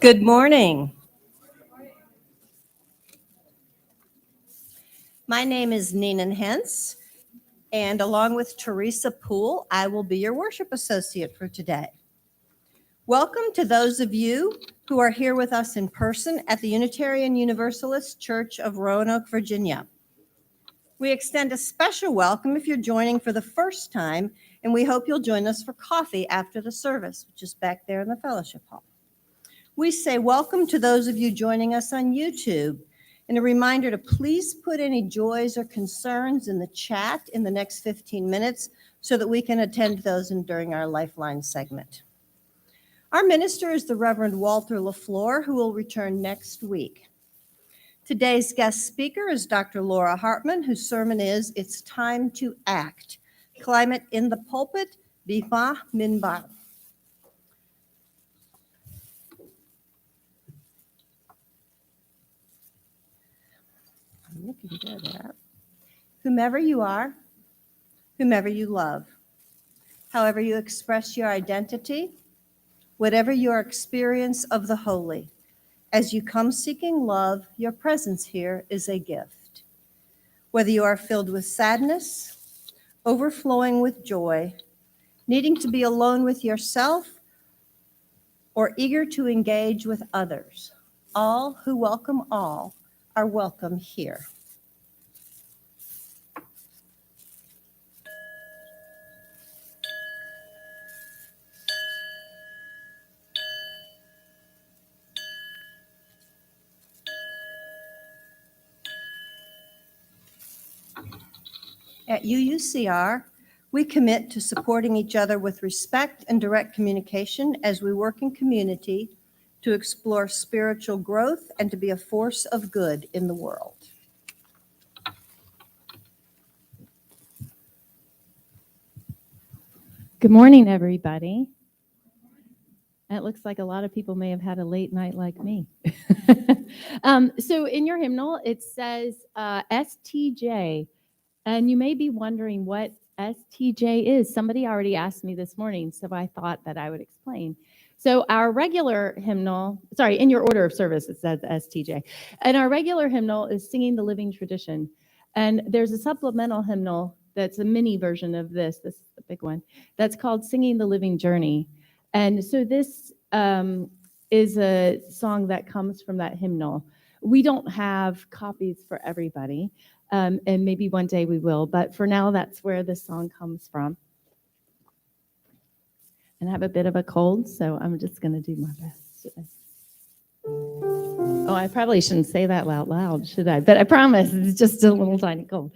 Good morning. My name is Nina Hens, and along with Teresa Poole, I will be your worship associate for today. Welcome to those of you who are here with us in person at the Unitarian Universalist Church of Roanoke, Virginia. We extend a special welcome if you're joining for the first time, and we hope you'll join us for coffee after the service, which is back there in the fellowship hall. We say welcome to those of you joining us on YouTube, and a reminder to please put any joys or concerns in the chat in the next 15 minutes so that we can attend to those during our Lifeline segment. Our minister is the Reverend Walter LaFleur, who will return next week. Today's guest speaker is Dr. Laura Hartman, whose sermon is It's Time to Act, Climate in the Pulpit, Bifa Minbar. You can do that. Whomever you are, whomever you love, however you express your identity, whatever your experience of the holy, as you come seeking love, your presence here is a gift. Whether you are filled with sadness, overflowing with joy, needing to be alone with yourself, or eager to engage with others, all who welcome all are welcome here. At UUCR, We commit to supporting each other with respect and direct communication as we work in community to explore spiritual growth and to be a force of good in the world. Good morning, everybody. It looks like a lot of people may have had a late night like me. So in your hymnal, it says STJ, and you may be wondering what STJ is. Somebody already asked me this morning, so I thought that I would explain. So our regular hymnal, in your order of service, it says STJ. And our regular hymnal is Singing the Living Tradition. And there's a supplemental hymnal that's a mini version of this. This is the big one. That's called Singing the Living Journey. And so this is a song that comes from that hymnal. We don't have copies for everybody, and maybe one day we will, but for now, that's where the song comes from. And I have a bit of a cold, so I'm just going to do my best today. Oh, I probably shouldn't say that out loud, should I? But I promise, it's just a little tiny cold.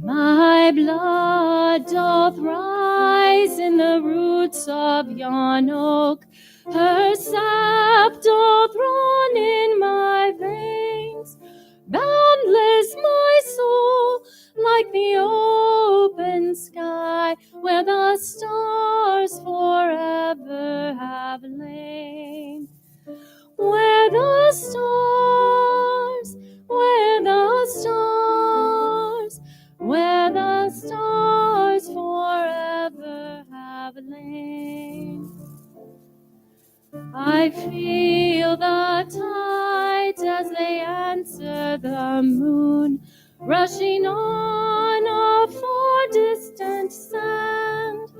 My blood doth rise in the roots of yon oak. Her sap doth run in my veins. Boundless my soul, like the open sky, where the stars forever have lain. Where the stars, where the stars, where the stars forever have lain. I feel the tides as they answer the moon, rushing on a far distant sand.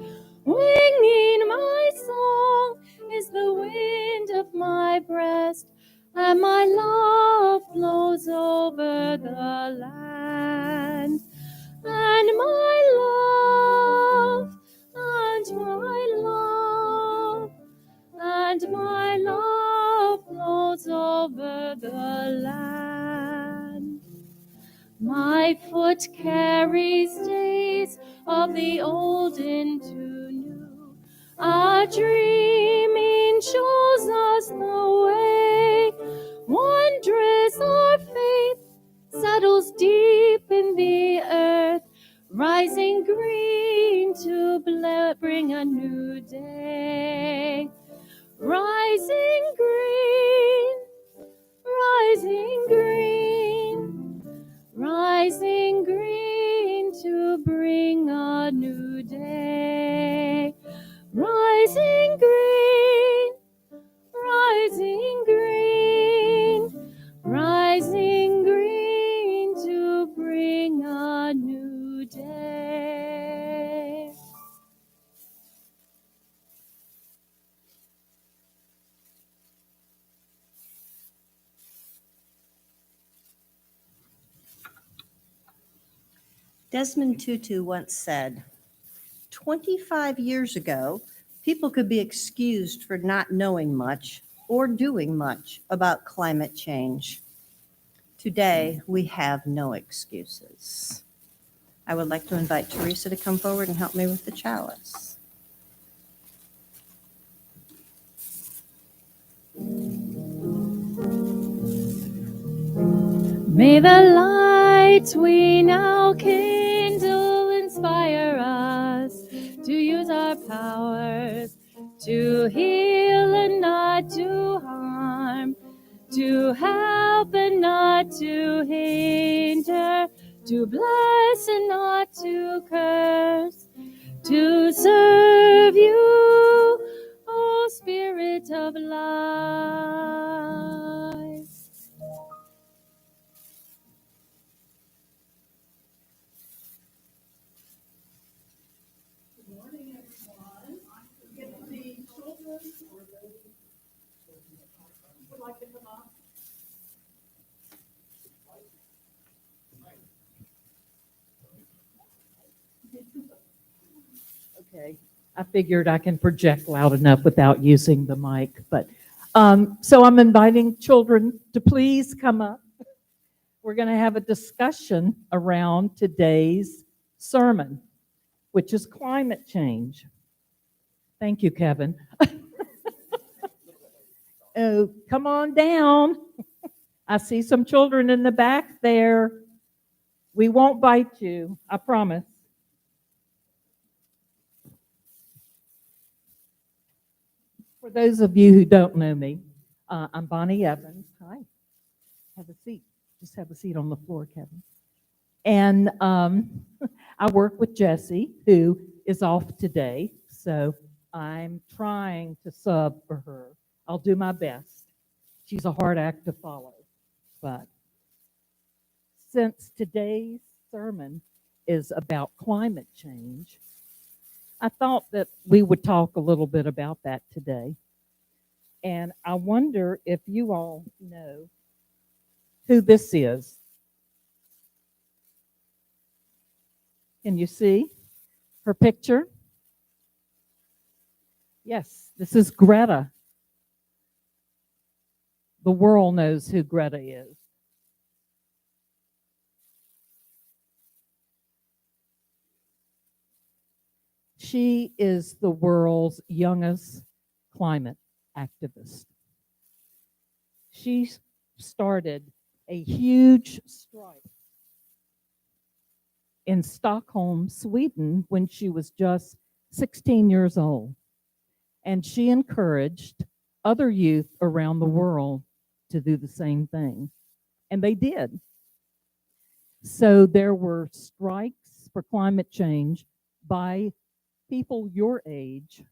Winging my song is the wind of my breast, and my love flows over the land. And my love, and my love, and my love flows over the land. My foot carries days of the old into new. A dreaming shows us the way. Wondrous our faith settles deep in the earth, rising green to bring a new day. Rising green, rising green, rising green to bring a new day. Rising green, rising green, rising green to bring a new day. Desmond Tutu once said, 25 years ago, people could be excused for not knowing much or doing much about climate change. Today, we have no excuses. I would like to invite Teresa to come forward and help me with the chalice. May the light we now kindle inspire us to use our powers to heal and not to harm, to help and not to hinder, to bless and not to curse, to serve you, O Spirit of life. Good morning, everyone. If the children or those would like to come up. Okay, I figured I can project loud enough without using the mic, but so I'm inviting children to please come up. we're going to have a discussion around today's sermon, which is climate change. Thank you, Kevin. Oh, come on down. I see some children in the back there. We won't bite you, I promise. For those of you who don't know me, I'm Bonnie Evans. Hi. Have a seat. Just have a seat on the floor, Kevin. And I work with Jessie, who is off today. So I'm trying to sub for her. I'll do my best. She's a hard act to follow. But since today's sermon is about climate change, I thought that we would talk a little bit about that today. And I wonder if you all know who this is. Can you see her picture? Yes, this is Greta. The world knows who Greta is. She is the world's youngest climate activist. She started a huge strike in Stockholm, Sweden, when she was just 16 years old. And she encouraged other youth around the world to do the same thing. And they did. So there were strikes for climate change by people your age,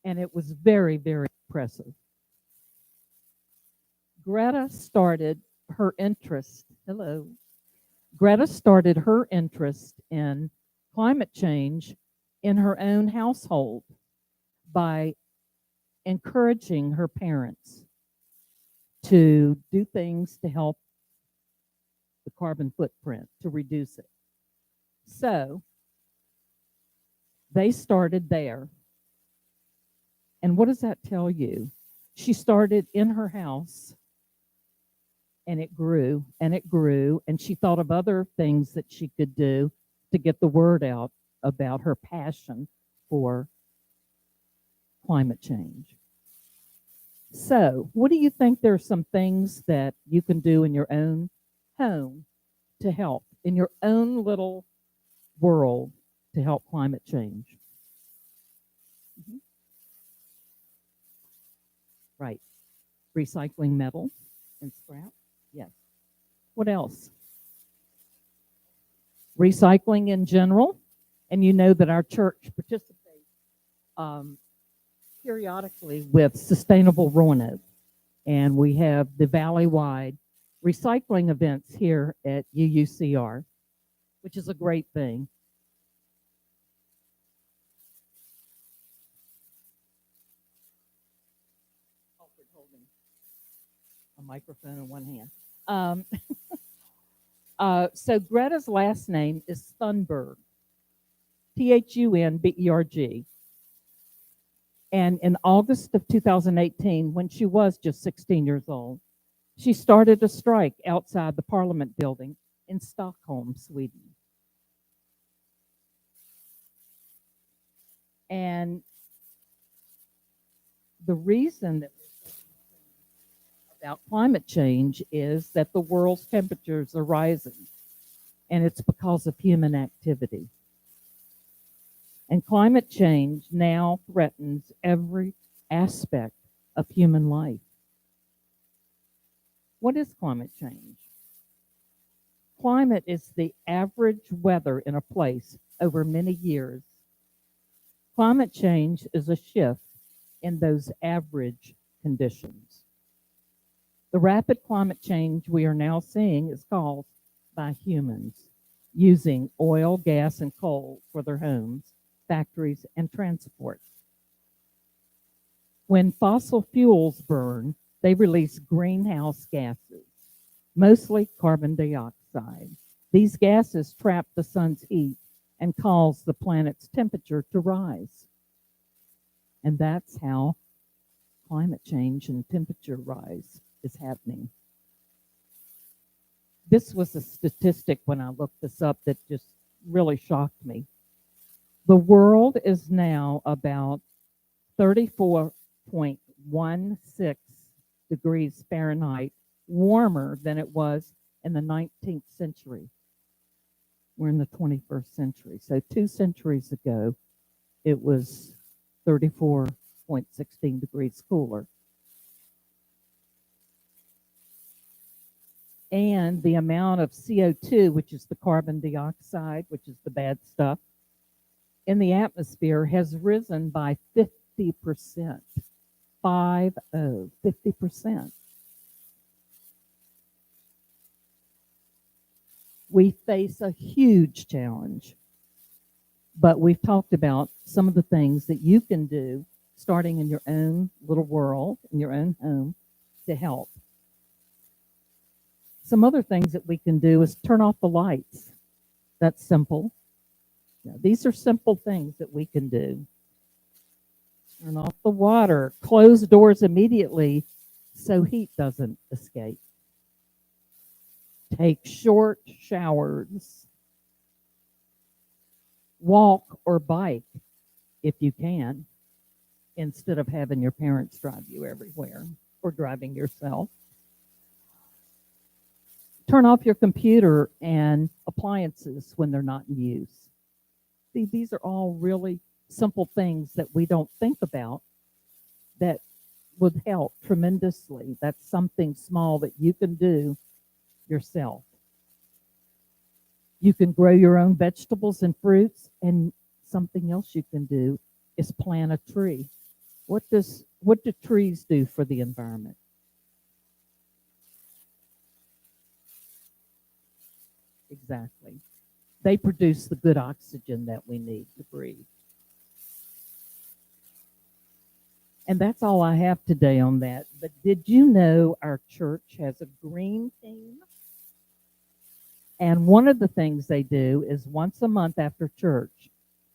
and it was very, very impressive. Greta started her interest in climate change in her own household by encouraging her parents to do things to help the carbon footprint, to reduce it. So they started there. And what does that tell you? She started in her house, and it grew and it grew, and she thought of other things that she could do to get the word out about her passion for climate change. So, what do you think there are some things that you can do in your own home to help, in your own little world, to help climate change? Mm-hmm. Right. Recycling metal and scrap. Yes. What else? Recycling in general. And you know that our church participates periodically with Sustainable Roanoke. And we have the valley-wide recycling events here at UUCR, which is a great thing. Holding a microphone in one hand. So Greta's last name is Thunberg, Thunberg. And in August of 2018, when she was just 16 years old, she started a strike outside the Parliament building in Stockholm, Sweden. And the reason that about climate change is that the world's temperatures are rising, and it's because of human activity. And climate change now threatens every aspect of human life. What is climate change? Climate is the average weather in a place over many years. Climate change is a shift in those average conditions. The rapid climate change we are now seeing is caused by humans using oil, gas, and coal for their homes, factories, and transport. When fossil fuels burn, they release greenhouse gases, mostly carbon dioxide. These gases trap the sun's heat and cause the planet's temperature to rise. And that's how climate change and temperature rise is happening. This was a statistic when I looked this up that just really shocked me. The world is now about 34.16 degrees Fahrenheit warmer than it was in the 19th century. We're in the 21st century. So 2 centuries ago, it was 34.16 degrees cooler. And the amount of CO2, which is the carbon dioxide, which is the bad stuff, in the atmosphere has risen by 50%. 50%. We face a huge challenge, but we've talked about some of the things that you can do starting in your own little world, in your own home, to help. Some other things that we can do is turn off the lights. That's simple. Now, these are simple things that we can do. Turn off the water, close doors immediately so heat doesn't escape. Take short showers. Walk or bike if you can, instead of having your parents drive you everywhere or driving yourself. Turn off your computer and appliances when they're not in use. See, these are all really simple things that we don't think about that would help tremendously. That's something small that you can do yourself. You can grow your own vegetables and fruits, and something else you can do is plant a tree. What do trees do for the environment? Exactly. They produce the good oxygen that we need to breathe. And that's all I have today on that. But did you know our church has a green team? And one of the things they do is once a month after church,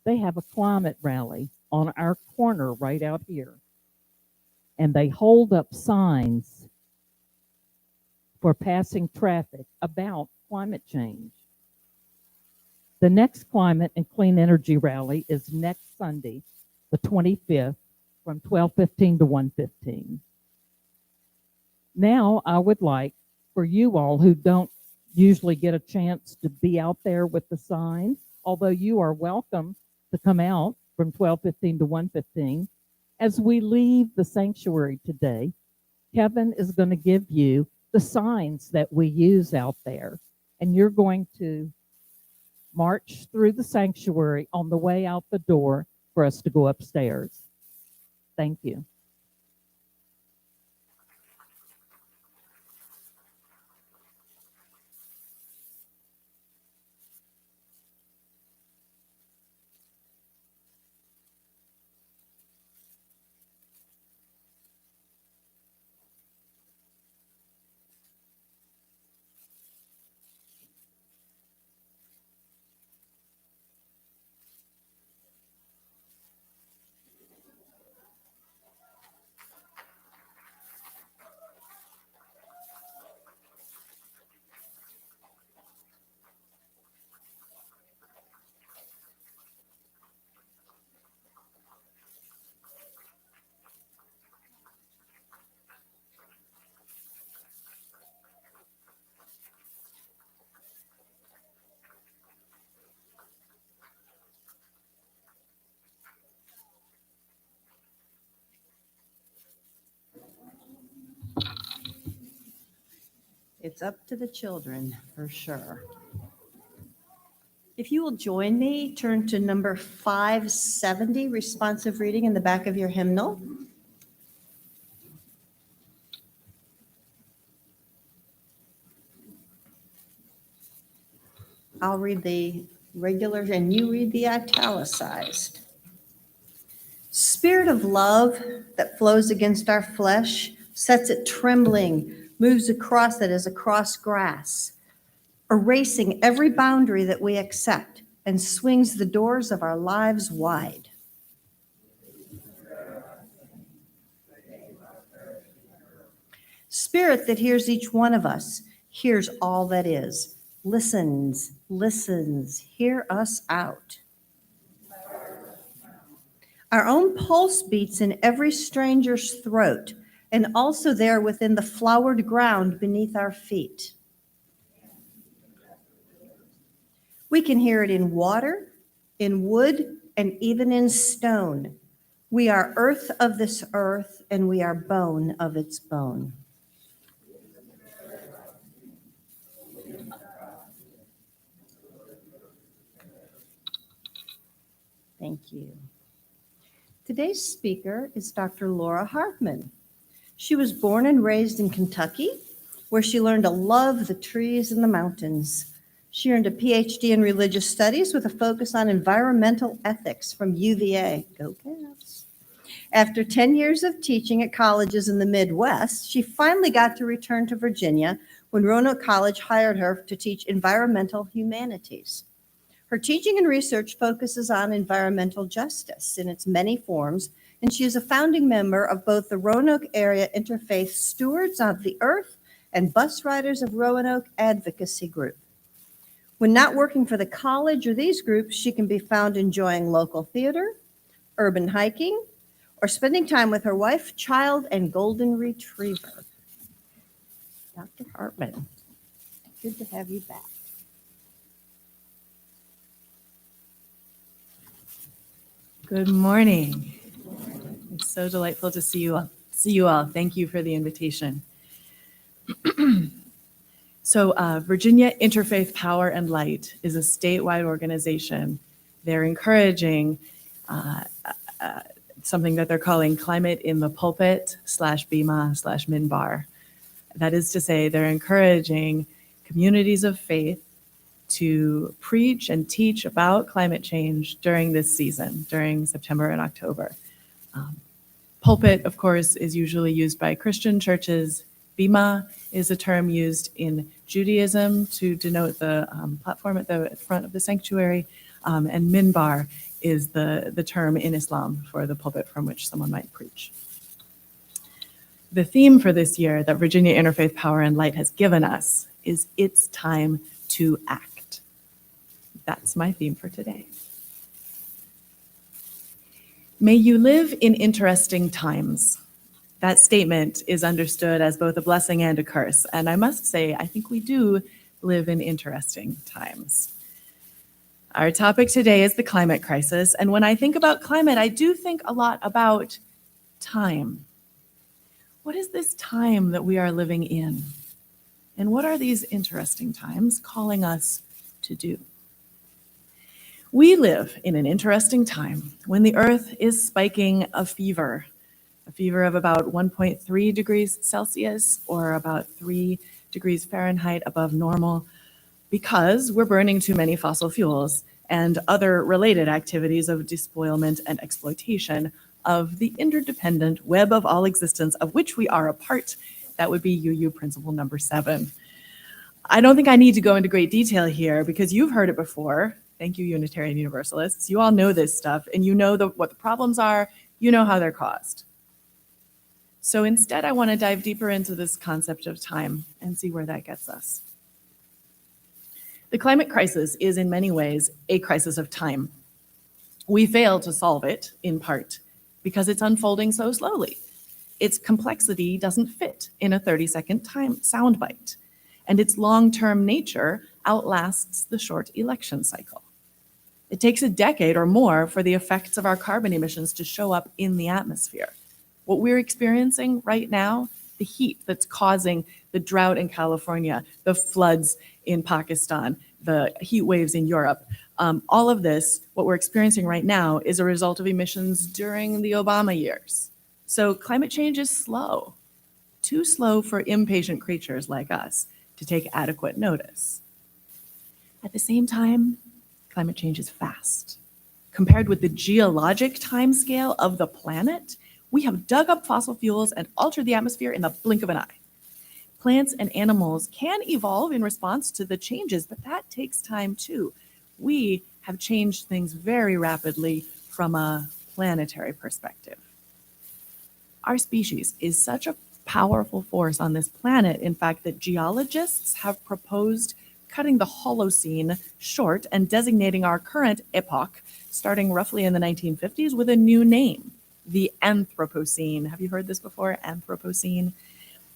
they have a climate rally on our corner right out here. And they hold up signs for passing traffic about climate change. The next Climate and Clean Energy Rally is next Sunday, the 25th, from 12:15 to 1:15. Now, I would like for you all who don't usually get a chance to be out there with the signs, although you are welcome to come out from 12:15 to 1:15. As we leave the sanctuary today, Kevin is going to give you the signs that we use out there, and you're going to march through the sanctuary on the way out the door for us to go upstairs. Thank you. It's up to the children, for sure. If you will join me, turn to number 570, responsive reading in the back of your hymnal. I'll read the regular and you read the italicized. Spirit of love that flows against our flesh, sets it trembling, moves across it as across grass, erasing every boundary that we accept and swings the doors of our lives wide. Spirit that hears each one of us, hears all that is, listens, hear us out. Our own pulse beats in every stranger's throat, and also there within the flowered ground beneath our feet. We can hear it in water, in wood, and even in stone. We are earth of this earth, and we are bone of its bone. Thank you. Today's speaker is Dr. Laura Hartman. She was born and raised in Kentucky, where she learned to love the trees and the mountains. She earned a PhD in religious studies with a focus on environmental ethics from UVA. Go Cavs. After 10 years of teaching at colleges in the Midwest, she finally got to return to Virginia when Roanoke College hired her to teach environmental humanities. Her teaching and research focuses on environmental justice in its many forms, and she is a founding member of both the Roanoke Area Interfaith Stewards of the Earth and Bus Riders of Roanoke Advocacy Group. When not working for the college or these groups, she can be found enjoying local theater, urban hiking, or spending time with her wife, child, and golden retriever. Dr. Hartman, good to have you back. Good morning. It's so delightful to see you all. Thank you for the invitation. So Virginia Interfaith Power and Light is a statewide organization. They're encouraging something that they're calling Climate in the Pulpit /BIMA/MINBAR. That is to say, they're encouraging communities of faith to preach and teach about climate change during this season, during September and October. Pulpit, of course, is usually used by Christian churches. Bima is a term used in Judaism to denote the platform at the front of the sanctuary, and minbar is the term in Islam for the pulpit from which someone might preach. The theme for this year that Virginia Interfaith Power and Light has given us is It's Time to Act. That's my theme for today. May you live in interesting times. That statement is understood as both a blessing and a curse. And I must say, I think we do live in interesting times. Our topic today is the climate crisis. And when I think about climate, I do think a lot about time. What is this time that we are living in? And what are these interesting times calling us to do? We live in an interesting time when the Earth is spiking a fever of about 1.3 degrees Celsius or about 3 degrees Fahrenheit above normal, because we're burning too many fossil fuels and other related activities of despoilment and exploitation of the interdependent web of all existence of which we are a part. That would be UU principle number 7. I don't think I need to go into great detail here because you've heard it before. Thank you, Unitarian Universalists. You all know this stuff and you know what the problems are, you know how they're caused. So instead, I want to dive deeper into this concept of time and see where that gets us. The climate crisis is in many ways a crisis of time. We fail to solve it, in part, because it's unfolding so slowly. Its complexity doesn't fit in a 30-second time soundbite, and its long-term nature outlasts the short election cycle. It takes a decade or more for the effects of our carbon emissions to show up in the atmosphere. What we're experiencing right now, the heat that's causing the drought in California, the floods in Pakistan, the heat waves in Europe, all of this, what we're experiencing right now, is a result of emissions during the Obama years. So climate change is slow, too slow for impatient creatures like us to take adequate notice. At the same time, climate change is fast. Compared with the geologic timescale of the planet, we have dug up fossil fuels and altered the atmosphere in the blink of an eye. Plants and animals can evolve in response to the changes, but that takes time too. We have changed things very rapidly from a planetary perspective. Our species is such a powerful force on this planet. In fact, that geologists have proposed cutting the Holocene short and designating our current epoch, starting roughly in the 1950s, with a new name, the Anthropocene. Have you heard this before? Anthropocene.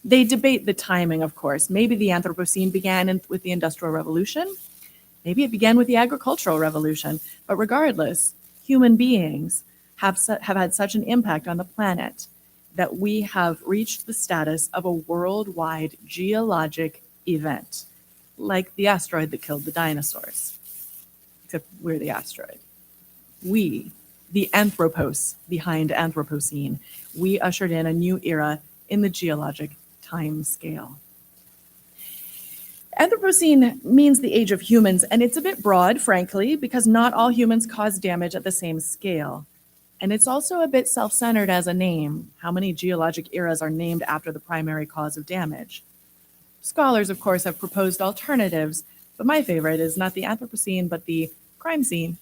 They debate the timing, of course. Maybe the Anthropocene began with the Industrial Revolution. Maybe it began with the Agricultural Revolution. But regardless, human beings have had such an impact on the planet that we have reached the status of a worldwide geologic event, like the asteroid that killed the dinosaurs. Except we're the asteroid. We, the anthropos behind Anthropocene, we ushered in a new era in the geologic time scale. Anthropocene means the age of humans, and it's a bit broad, frankly, because not all humans cause damage at the same scale. And it's also a bit self-centered as a name. How many geologic eras are named after the primary cause of damage? Scholars, of course, have proposed alternatives, but my favorite is not the Anthropocene, but the crime scene.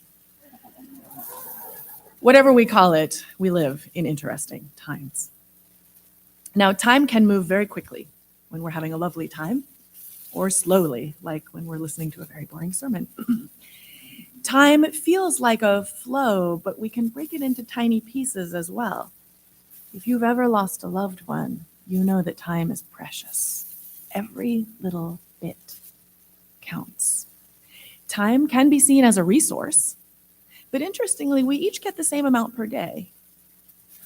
Whatever we call it, we live in interesting times. Now, time can move very quickly when we're having a lovely time, or slowly, like when we're listening to a very boring sermon. Time feels like a flow, but we can break it into tiny pieces as well. If you've ever lost a loved one, you know that time is precious. Every little bit counts. Time can be seen as a resource, but interestingly, we each get the same amount per day.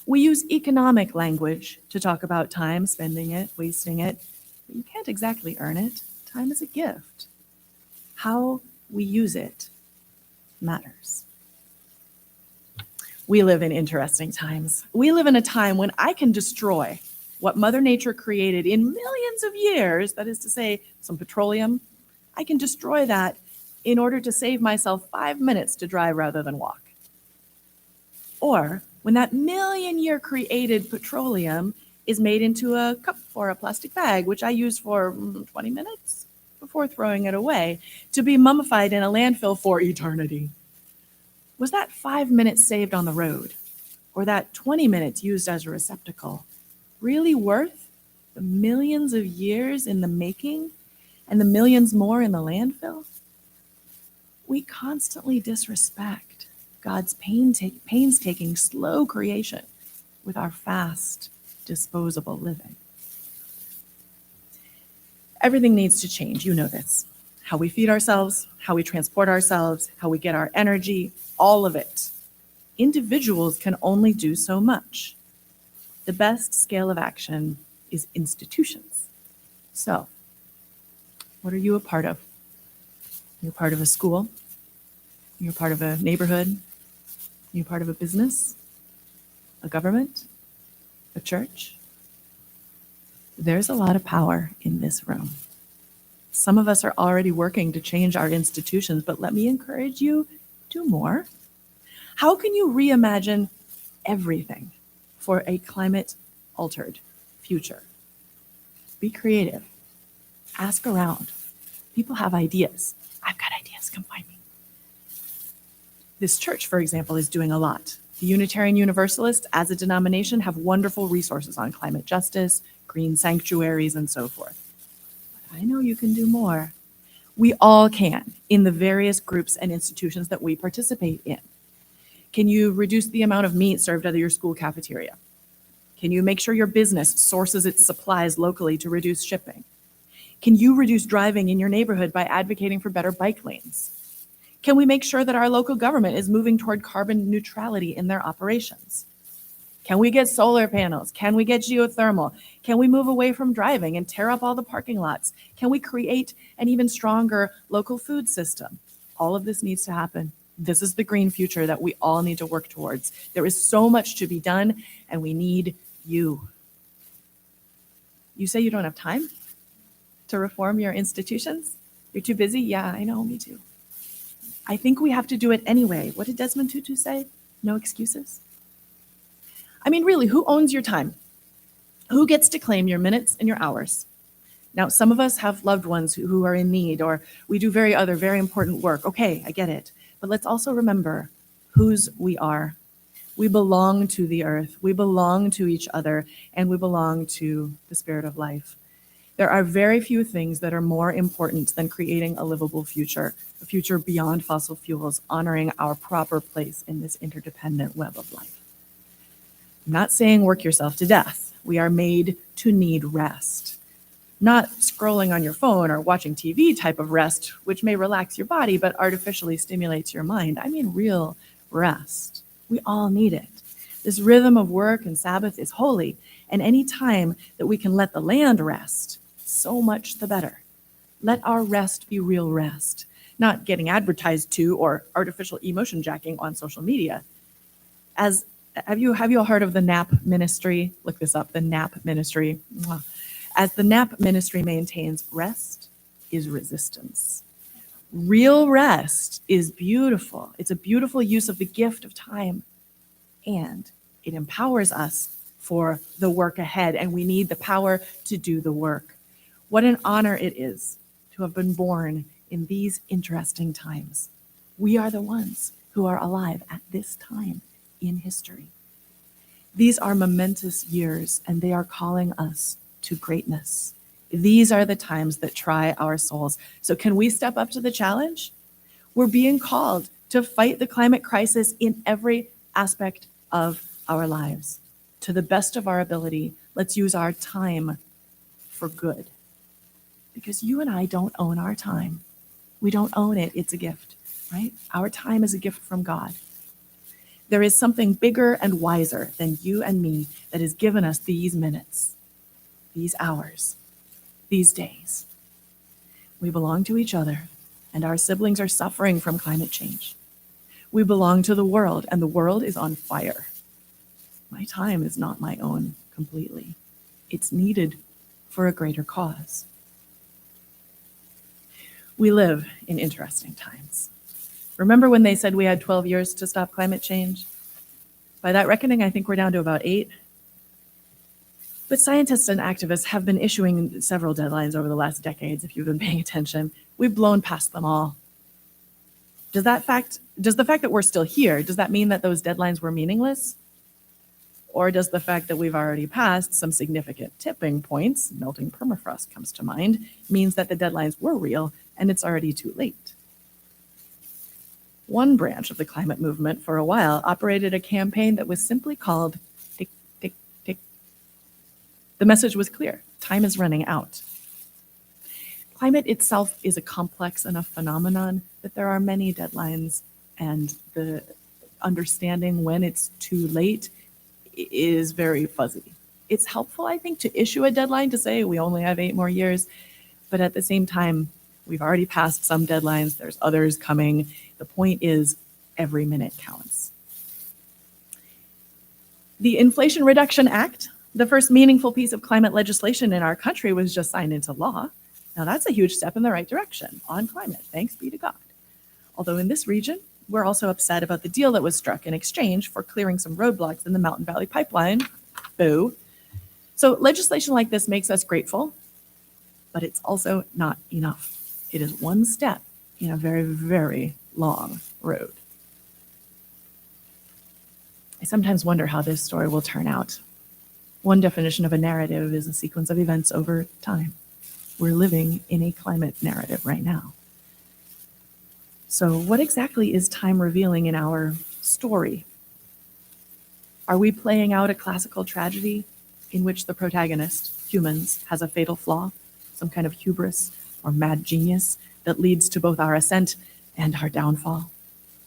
We use economic language to talk about time, spending it, wasting it, but you can't exactly earn it. Time is a gift. How we use it matters. We live in interesting times. We live in a time when I can destroy what Mother Nature created in millions of years, that is to say, some petroleum. I can destroy that in order to save myself 5 minutes to drive rather than walk. Or when that million-year created petroleum is made into a cup or a plastic bag, which I use for 20 minutes before throwing it away, to be mummified in a landfill for eternity. Was that 5 minutes saved on the road, or that 20 minutes used as a receptacle, really worth the millions of years in the making and the millions more in the landfill? We constantly disrespect God's painstaking, slow creation with our fast, disposable living. Everything needs to change, you know this. How we feed ourselves, how we transport ourselves, how we get our energy, all of it. Individuals can only do so much. The best scale of action is institutions. So, what are you a part of? You're part of a school. You're part of a neighborhood. You're part of a business, a government, a church. There's a lot of power in this room. Some of us are already working to change our institutions, but let me encourage you, do more. How can you reimagine everything for a climate-altered future? Be creative. Ask around. People have ideas. I've got ideas, come find me. This church, for example, is doing a lot. The Unitarian Universalist, as a denomination, have wonderful resources on climate justice, green sanctuaries, and so forth. But I know you can do more. We all can in the various groups and institutions that we participate in. Can you reduce the amount of meat served out of your school cafeteria? Can you make sure your business sources its supplies locally to reduce shipping? Can you reduce driving in your neighborhood by advocating for better bike lanes? Can we make sure that our local government is moving toward carbon neutrality in their operations? Can we get solar panels? Can we get geothermal? Can we move away from driving and tear up all the parking lots? Can we create an even stronger local food system? All of this needs to happen. This is the green future that we all need to work towards. There is so much to be done, and we need you. You say you don't have time to reform your institutions? You're too busy? Yeah, I know, me too. I think we have to do it anyway. What did Desmond Tutu say? No excuses. I mean, really, who owns your time? Who gets to claim your minutes and your hours? Now, some of us have loved ones who are in need, or we do very important work. Okay, I get it. But let's also remember whose we are. We belong to the earth, we belong to each other, and we belong to the spirit of life. There are very few things that are more important than creating a livable future, a future beyond fossil fuels, honoring our proper place in this interdependent web of life. I'm not saying work yourself to death. We are made to need rest. Not scrolling on your phone or watching TV type of rest, which may relax your body but artificially stimulates your mind. I mean real rest. We all need it. This rhythm of work and Sabbath is holy, and any time that we can let the land rest, so much the better. Let our rest be real rest, not getting advertised to or artificial emotion jacking on social media. Have you all heard of the NAP ministry? Look this up, the NAP ministry. As the NAP ministry maintains, rest is resistance. Real rest is beautiful. It's a beautiful use of the gift of time, and it empowers us for the work ahead, and we need the power to do the work. What an honor it is to have been born in these interesting times. We are the ones who are alive at this time in history. These are momentous years, and they are calling us to greatness. These are the times that try our souls. So can we step up to the challenge? We're being called to fight the climate crisis in every aspect of our lives. To the best of our ability, let's use our time for good. Because you and I don't own our time. We don't own it. It's a gift, right? Our time is a gift from God. There is something bigger and wiser than you and me that has given us these minutes, these hours, these days. We belong to each other, and our siblings are suffering from climate change. We belong to the world, and the world is on fire. My time is not my own completely. It's needed for a greater cause. We live in interesting times. Remember when they said we had 12 years to stop climate change? By that reckoning, I think we're down to about 8. But scientists and activists have been issuing several deadlines over the last decades, if you've been paying attention. We've blown past them all. Does the fact that we're still here, does that mean that those deadlines were meaningless? Or does the fact that we've already passed some significant tipping points, melting permafrost comes to mind, means that the deadlines were real and it's already too late? One branch of the climate movement for a while operated a campaign that was simply called Tick, Tick, Tick. The message was clear: time is running out. Climate itself is a complex enough phenomenon that there are many deadlines, and the understanding when it's too late is very fuzzy. It's helpful, I think, to issue a deadline to say we only have 8 more years, but at the same time, we've already passed some deadlines, there's others coming. The point is, every minute counts. The Inflation Reduction Act, the first meaningful piece of climate legislation in our country, was just signed into law. Now that's a huge step in the right direction on climate, thanks be to God. Although in this region, we're also upset about the deal that was struck in exchange for clearing some roadblocks in the Mountain Valley Pipeline. Boo. So legislation like this makes us grateful, but it's also not enough. It is one step in a very, very long road. I sometimes wonder how this story will turn out. One definition of a narrative is a sequence of events over time. We're living in a climate narrative right now. So what exactly is time revealing in our story? Are we playing out a classical tragedy in which the protagonist, humans, has a fatal flaw, some kind of hubris or mad genius that leads to both our ascent and our downfall?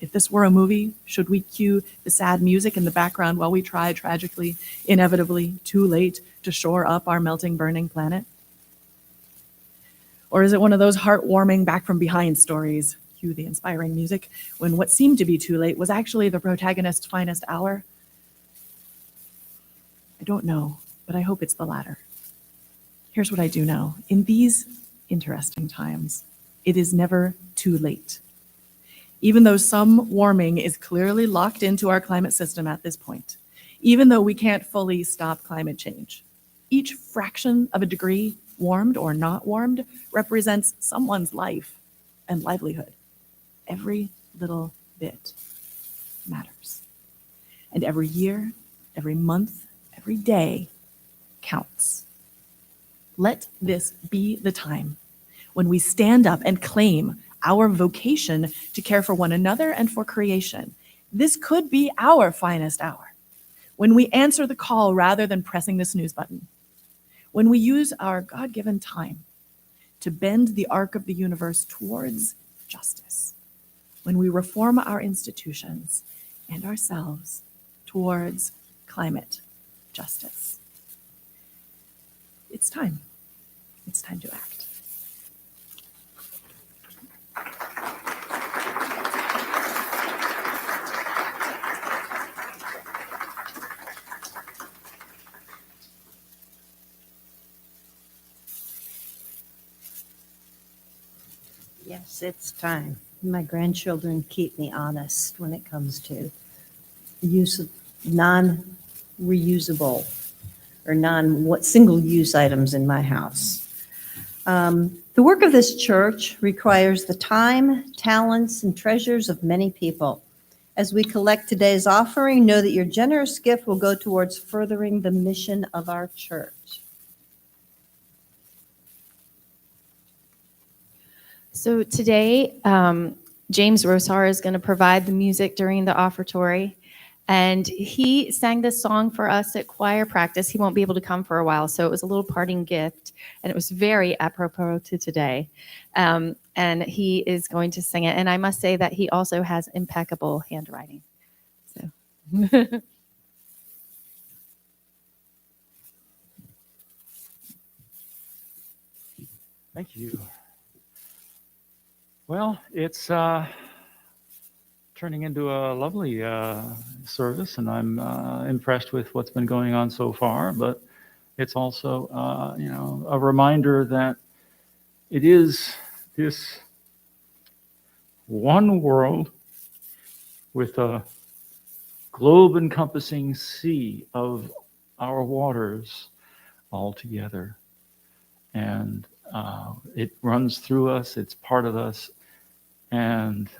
If this were a movie, should we cue the sad music in the background while we try tragically, inevitably, too late to shore up our melting, burning planet? Or is it one of those heartwarming back from behind stories, cue the inspiring music, when what seemed to be too late was actually the protagonist's finest hour? I don't know, but I hope it's the latter. Here's what I do know. In these interesting times, it is never too late. Even though some warming is clearly locked into our climate system at this point, even though we can't fully stop climate change, each fraction of a degree, warmed or not warmed, represents someone's life and livelihood. Every little bit matters. And every year, every month, every day counts. Let this be the time when we stand up and claim our vocation to care for one another and for creation. This could be our finest hour, when we answer the call rather than pressing the snooze button, when we use our God-given time to bend the arc of the universe towards justice, when we reform our institutions and ourselves towards climate justice. It's time. It's time to act. Yes, it's time. My grandchildren keep me honest when it comes to the use of non-reusable or single-use items in my house. The work of this church requires the time, talents, and treasures of many people. As we collect today's offering, know that your generous gift will go towards furthering the mission of our church. So today, James Rosar is going to provide the music during the offertory. And he sang this song for us at choir practice. He won't be able to come for a while, so it was a little parting gift. And it was very apropos to today. And he is going to sing it. And I must say that he also has impeccable handwriting. So. Thank you. Well, it's turning into a lovely service, and I'm impressed with what's been going on so far. But it's also, a reminder that it is this one world with a globe-encompassing sea of our waters all together, and it runs through us. It's part of us. And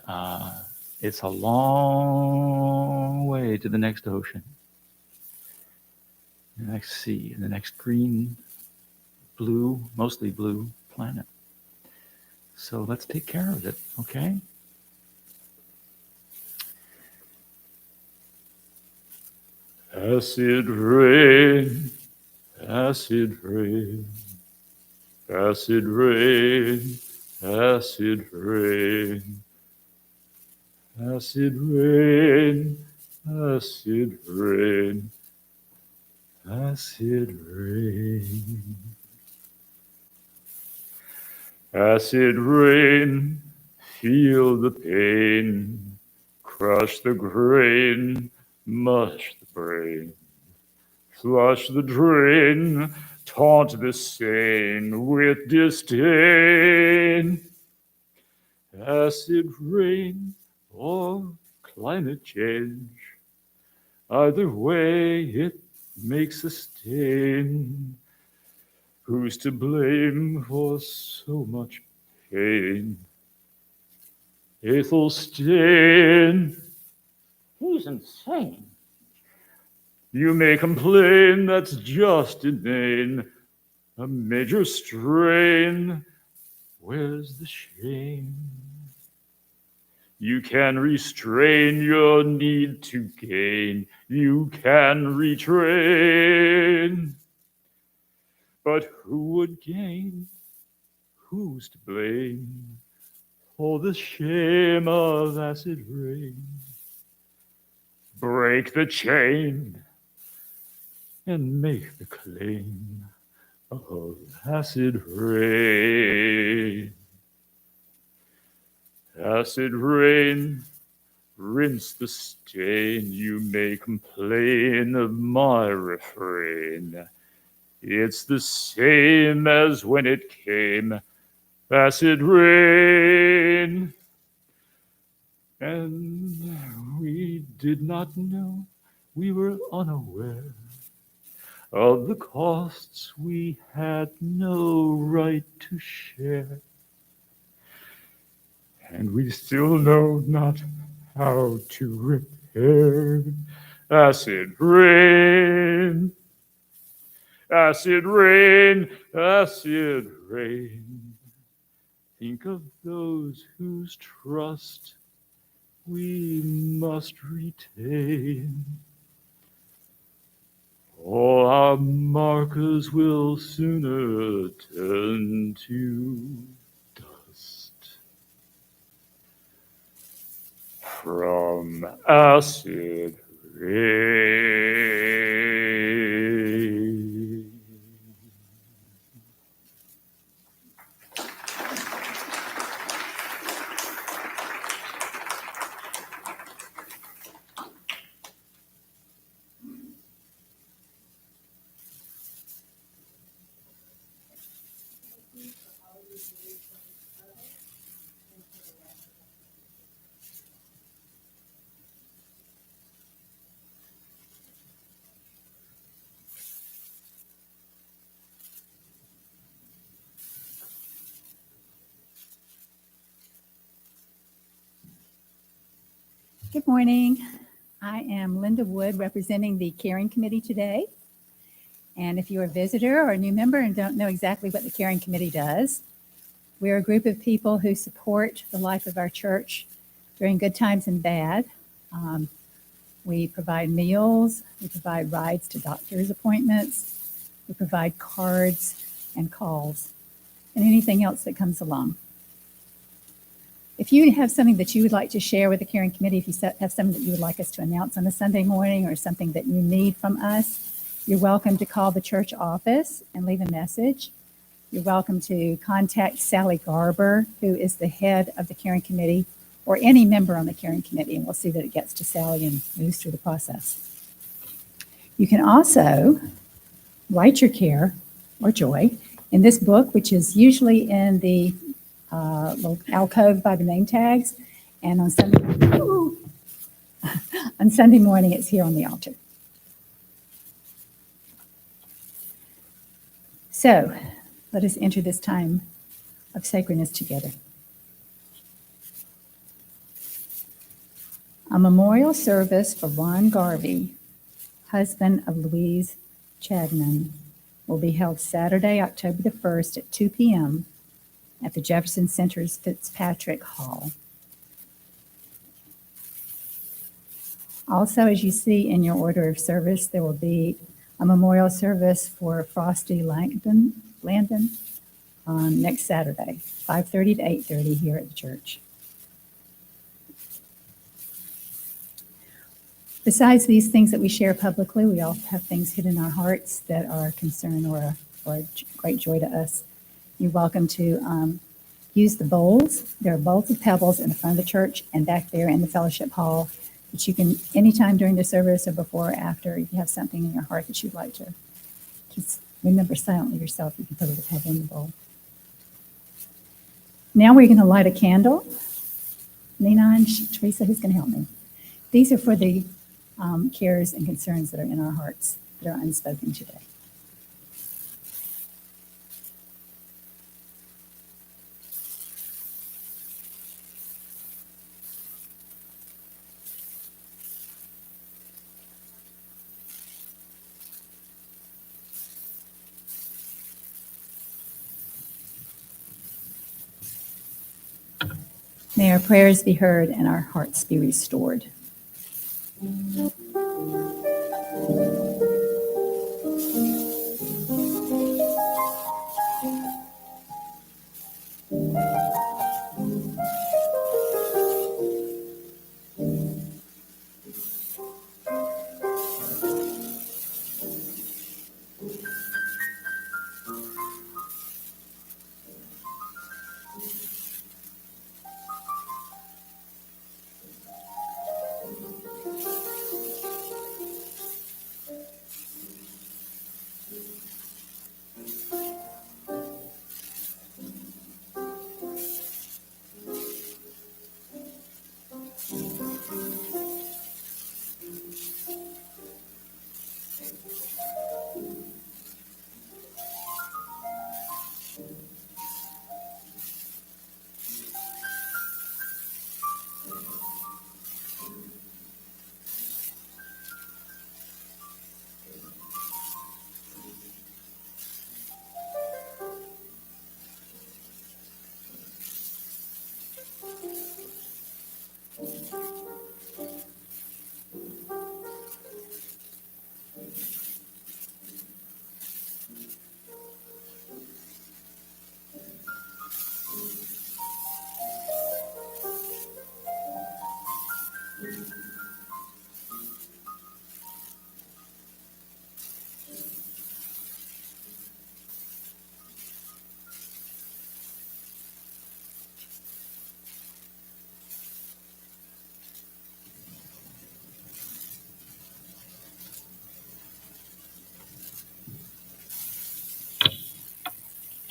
it's a long way to the next ocean, the next sea, the next green, blue, mostly blue planet. So let's take care of it, okay? Acid rain, acid rain, acid rain. Acid rain, acid rain, acid rain, acid rain. Acid rain, feel the pain, crush the grain, mush the brain, flush the drain, taunt the sane with disdain. Acid rain or climate change, either way it makes a stain. Who's to blame for so much pain? Athelstan, he's insane. You may complain, that's just inane. A major strain, where's the shame? You can restrain your need to gain. You can retrain. But who would gain? Who's to blame for the shame of acid rain? Break the chain and make the claim of acid rain. Acid rain, rinse the stain. You may complain of my refrain. It's the same as when it came, acid rain. And we did not know, we were unaware of the costs we had no right to share. And we still know not how to repair acid rain, acid rain, acid rain. Think of those whose trust we must retain. All our markers will sooner turn to dust from acid rain. Good morning. I am Linda Wood, representing the Caring Committee today. And if you're a visitor or a new member and don't know exactly what the Caring Committee does, we're a group of people who support the life of our church during good times and bad. We provide meals, we provide rides to doctor's appointments, we provide cards and calls, and anything else that comes along. If you have something that you would like to share with the Caring Committee, if you have something that you would like us to announce on a Sunday morning or something that you need from us, you're welcome to call the church office and leave a message. You're welcome to contact Sally Garber, who is the head of the Caring Committee, or any member on the Caring Committee, and we'll see that it gets to Sally and moves through the process. You can also write your care or joy in this book, which is usually in the little alcove by the name tags, and on Sunday, on Sunday morning, it's here on the altar. So let us enter this time of sacredness together. A memorial service for Ron Garvey, husband of Louise Chagnon, will be held Saturday, October the 1st at 2 p.m. at the Jefferson Center's Fitzpatrick Hall. Also, as you see in your order of service, there will be a memorial service for Frosty Landon on next Saturday, 5:30 to 8:30 here at the church. Besides these things that we share publicly, we all have things hidden in our hearts that are a concern or a great joy to us. You're welcome to use the bowls. There are bowls of pebbles in the front of the church and back there in the fellowship hall that you can, anytime during the service or before or after, if you have something in your heart that you'd like to just remember silently yourself, you can put a pebble in the bowl. Now we're going to light a candle. Nina and Teresa, who's going to help me? These are for the cares and concerns that are in our hearts that are unspoken today. May our prayers be heard and our hearts be restored.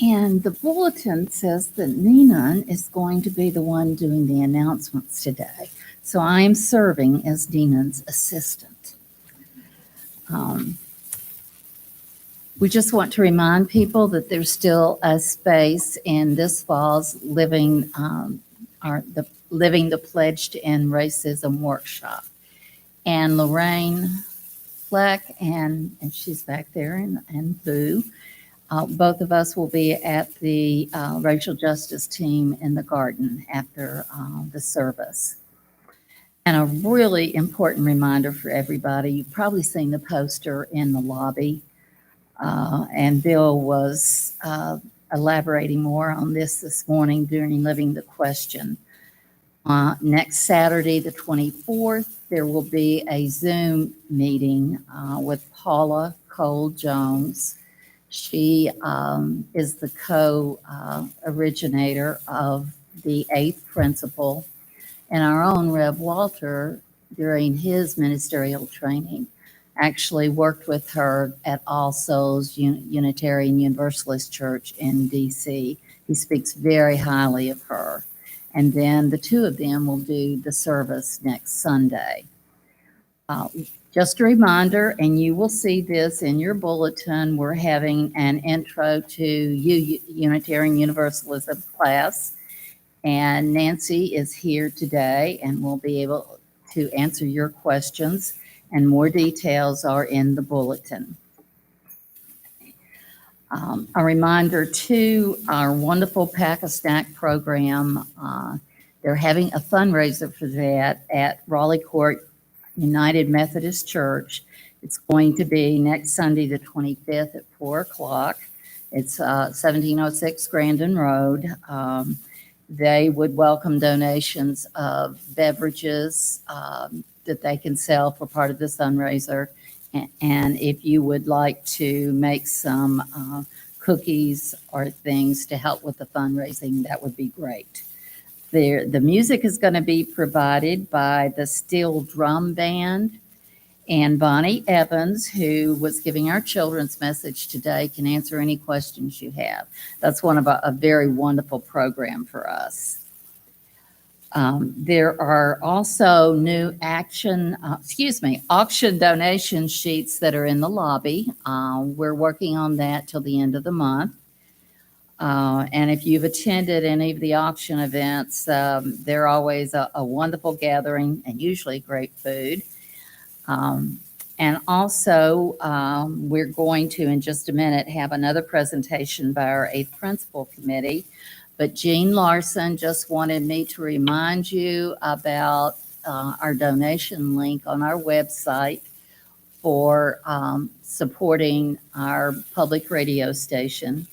And the bulletin says that Nina is going to be the one doing the announcements today. So I am serving as Nina's assistant. We just want to remind people that there's still a space in this fall's Living the Pledge to End Racism workshop. And Lorraine Fleck, and she's back there, and Boo, both of us will be at the racial justice team in the garden after the service. And a really important reminder for everybody, you've probably seen the poster in the lobby, and Bill was elaborating more on this morning during Living the Question. Next Saturday, the 24th, there will be a Zoom meeting with Paula Cole-Jones. She is the co-originator of the 8th principle, and our own Rev Walter, during his ministerial training, actually worked with her at All Souls Unitarian Universalist Church in D.C. He speaks very highly of her. And then the two of them will do the service next Sunday. Just a reminder, and you will see this in your bulletin, we're having an intro to Unitarian Universalism class. And Nancy is here today and will be able to answer your questions, and more details are in the bulletin. A reminder too, our wonderful Pack a Snack program, they're having a fundraiser for that at Raleigh Court United Methodist Church. It's going to be next Sunday, the 25th at 4 o'clock. It's 1706 Grandin Road. They would welcome donations of beverages that they can sell for part of the fundraiser. And if you would like to make some cookies or things to help with the fundraising, that would be great. The music is going to be provided by the Steel Drum Band, and Bonnie Evans, who was giving our children's message today, can answer any questions you have. That's one of a very wonderful program for us. There are also new auction donation sheets that are in the lobby. We're working on that till the end of the month. And if you've attended any of the auction events, they're always a wonderful gathering and usually great food. And also, we're going to, in just a minute, have another presentation by our 8th Principal Committee. But Jean Larson just wanted me to remind you about our donation link on our website for supporting our public radio station.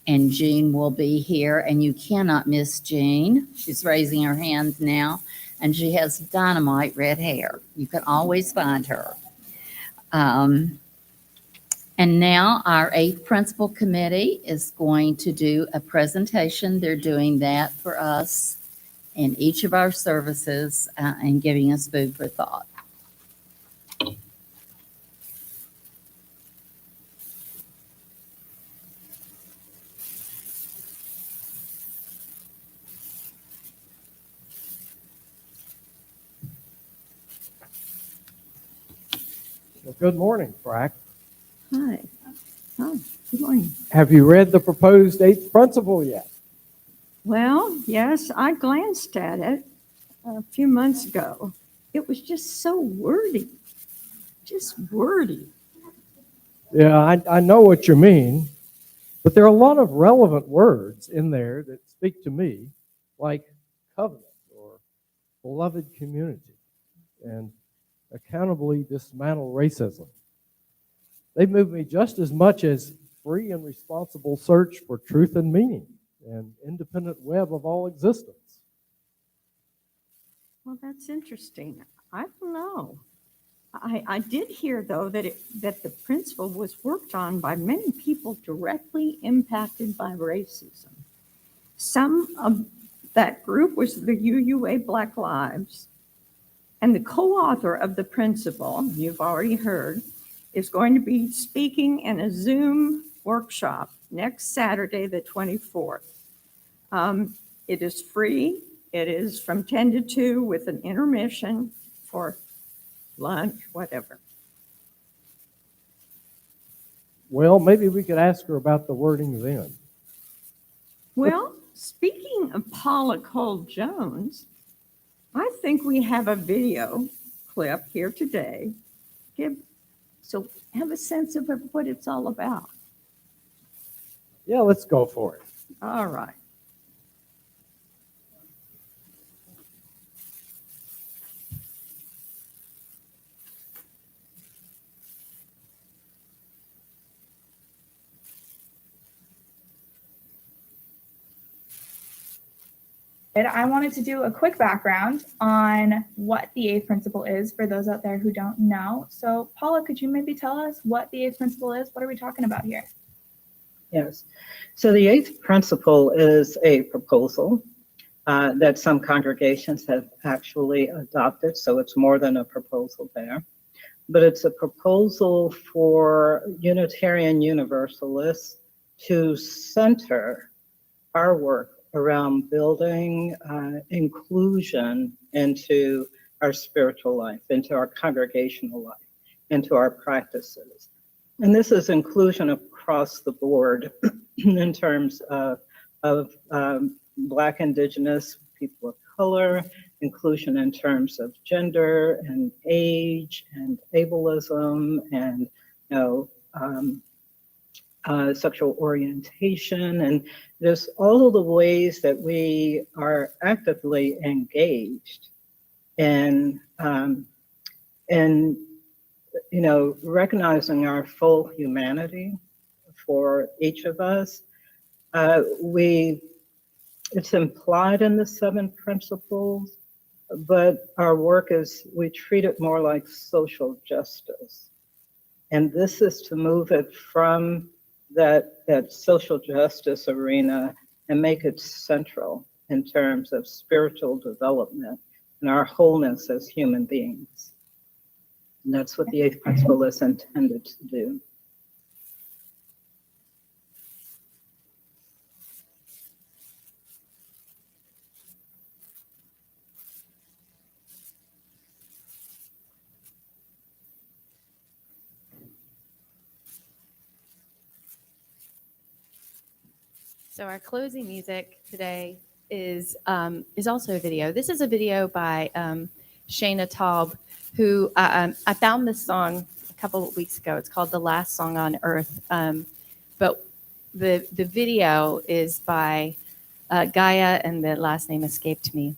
And Jean will be here, and you cannot miss Jean. She's raising her hand now, and she has dynamite red hair. You can always find her. And now our 8th Principal Committee is going to do a presentation. They're doing that for us in each of our services and giving us food for thought. Well, good morning, Frack. Hi. Oh, good morning. Have you read the proposed 8th principle yet? Well, yes, I glanced at it a few months ago. It was just so wordy, just wordy. Yeah, I know what you mean, but there are a lot of relevant words in there that speak to me, like covenant or beloved community and accountably dismantle racism. They move me just as much as free and responsible search for truth and meaning and independent web of all existence. Well, that's interesting. I don't know. I did hear, though, that the principle was worked on by many people directly impacted by racism. Some of that group was the UUA Black Lives. And the co-author of the principle, you've already heard, is going to be speaking in a Zoom workshop next Saturday, the 24th. It is free. It is from 10 to 2 with an intermission for lunch, whatever. Well, maybe we could ask her about the wording then. Well, speaking of Paula Cole Jones, I think we have a video clip here today. So have a sense of what it's all about. Yeah, let's go for it. All right. I wanted to do a quick background on what the eighth principle is for those out there who don't know. So, Paula, could you maybe tell us what the eighth principle is? What are we talking about here? Yes. So the eighth principle is a proposal that some congregations have actually adopted. So it's more than a proposal there. But it's a proposal for Unitarian Universalists to center our work around building inclusion into our spiritual life, into our congregational life, into our practices. And this is inclusion across the board in terms of Black, Indigenous, people of color, inclusion in terms of gender and age and ableism and sexual orientation, and there's all of the ways that we are actively engaged in recognizing our full humanity for each of us. It's implied in the 7 principles, but our work is, we treat it more like social justice. And this is to move it from that social justice arena and make it central in terms of spiritual development and our wholeness as human beings. And that's what the eighth principle is intended to do. So our closing music today is also a video. This is a video by Shayna Taub, who I found this song a couple of weeks ago. It's called "The Last Song on Earth," but the video is by Gaia, and the last name escaped me.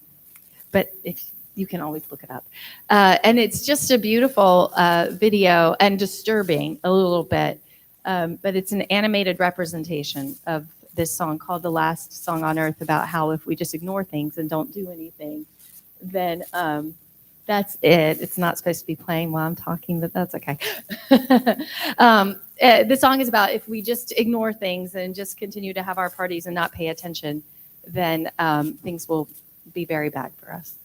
But if you can always look it up, and it's just a beautiful video and disturbing a little bit, but it's an animated representation of this song called "The Last Song on Earth," about how if we just ignore things and don't do anything, then that's it. It's not supposed to be playing while I'm talking, but that's okay. The song is about if we just ignore things and just continue to have our parties and not pay attention, then things will be very bad for us.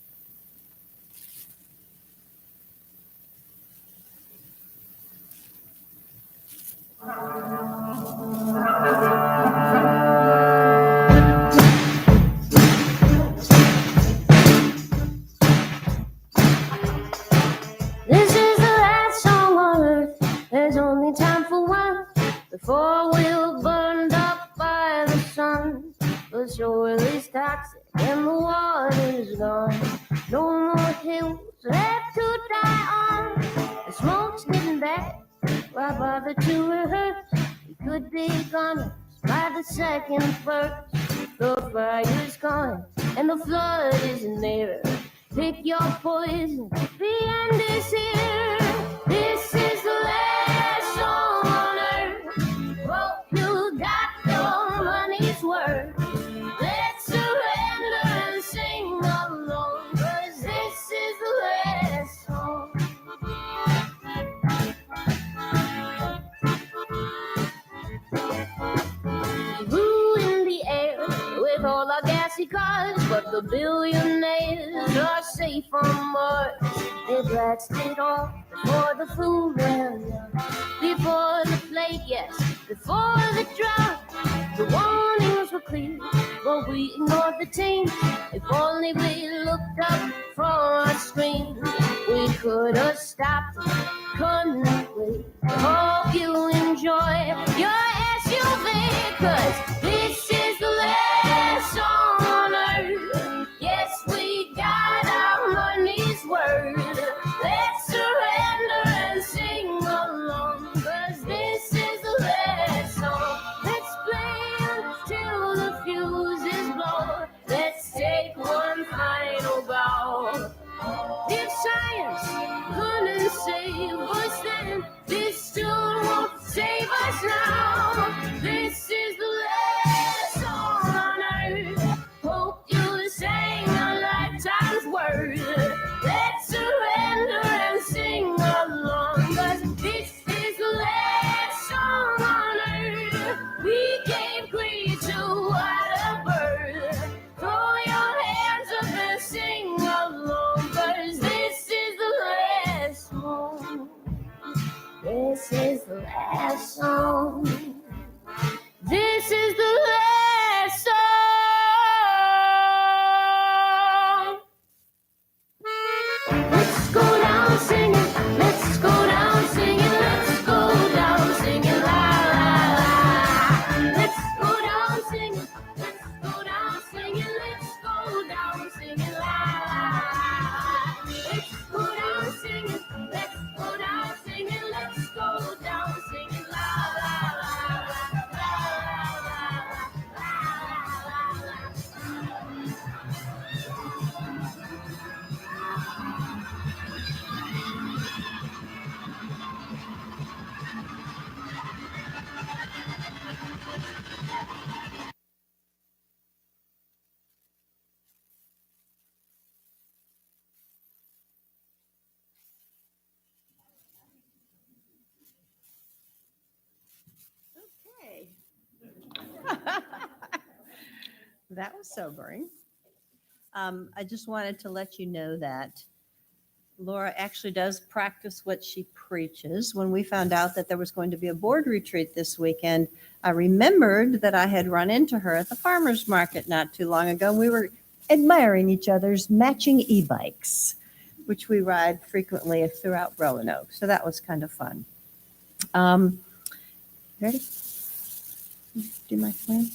This is the last song on earth. There's only time for one before we're burned up by the sun. The soil is toxic and the water's gone. No more hills left to die on. The smoke's getting bad. Why bother to rehearse? We could be gone by the second first. The fire's gone and the flood is near. Pick your poison, the end is here. This is the last song on earth. Hope you got your money's worth. Let's surrender and sing along, 'cause this is the last song. Blew in the air with all our gassy cars, but the billionaires are safe on Mars. They blasted off before the food ran out, before the plague, yes, before the drought. The warnings were clear, but we ignored the team. If only we looked up from our screen, we could have stopped, couldn't we? Hope you enjoy your SUV, 'cause this is the last on earth. Yes, we got our money's worth. Let's surrender and sing along, 'cause this is the last song. Let's play until the fuses blow. Let's take one final bow. If science couldn't save us then, this still won't save us now. This is the last song on earth. Hope you sang a lifetime's worth. Let's surrender and sing along, 'cause this is the last song on earth. We gave greed to what a bird. Throw your hands up and sing along, 'cause this is the last song. This is the last song. This is the last song. Let's go down singing. Let's go down singing. Let's go down singing. La la la. Let's go down singing. Let's go down singing. Let's go down singing. La la la. Let's go down singing. Let's go down singing. Let's go down singing. La la la. La Okay. That was sobering. I just wanted to let you know that Laura actually does practice what she preaches. When we found out that there was going to be a board retreat this weekend, I remembered that I had run into her at the farmer's market not too long ago. We were admiring each other's matching e-bikes, which we ride frequently throughout Roanoke. So that was kind of fun. Ready? Do my flame?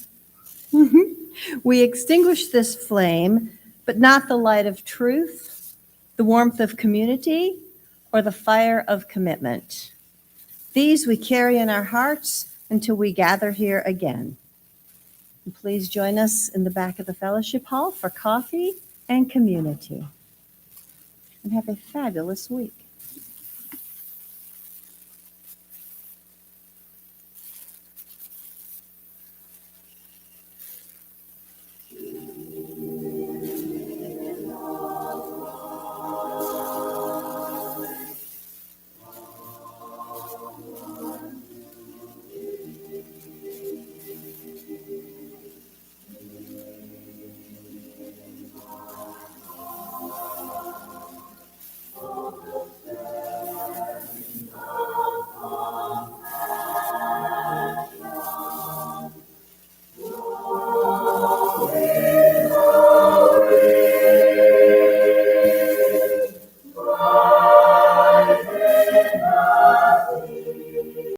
We extinguish this flame, but not the light of truth, the warmth of community, or the fire of commitment. These we carry in our hearts until we gather here again. And please join us in the back of the fellowship hall for coffee and community. And have a fabulous week.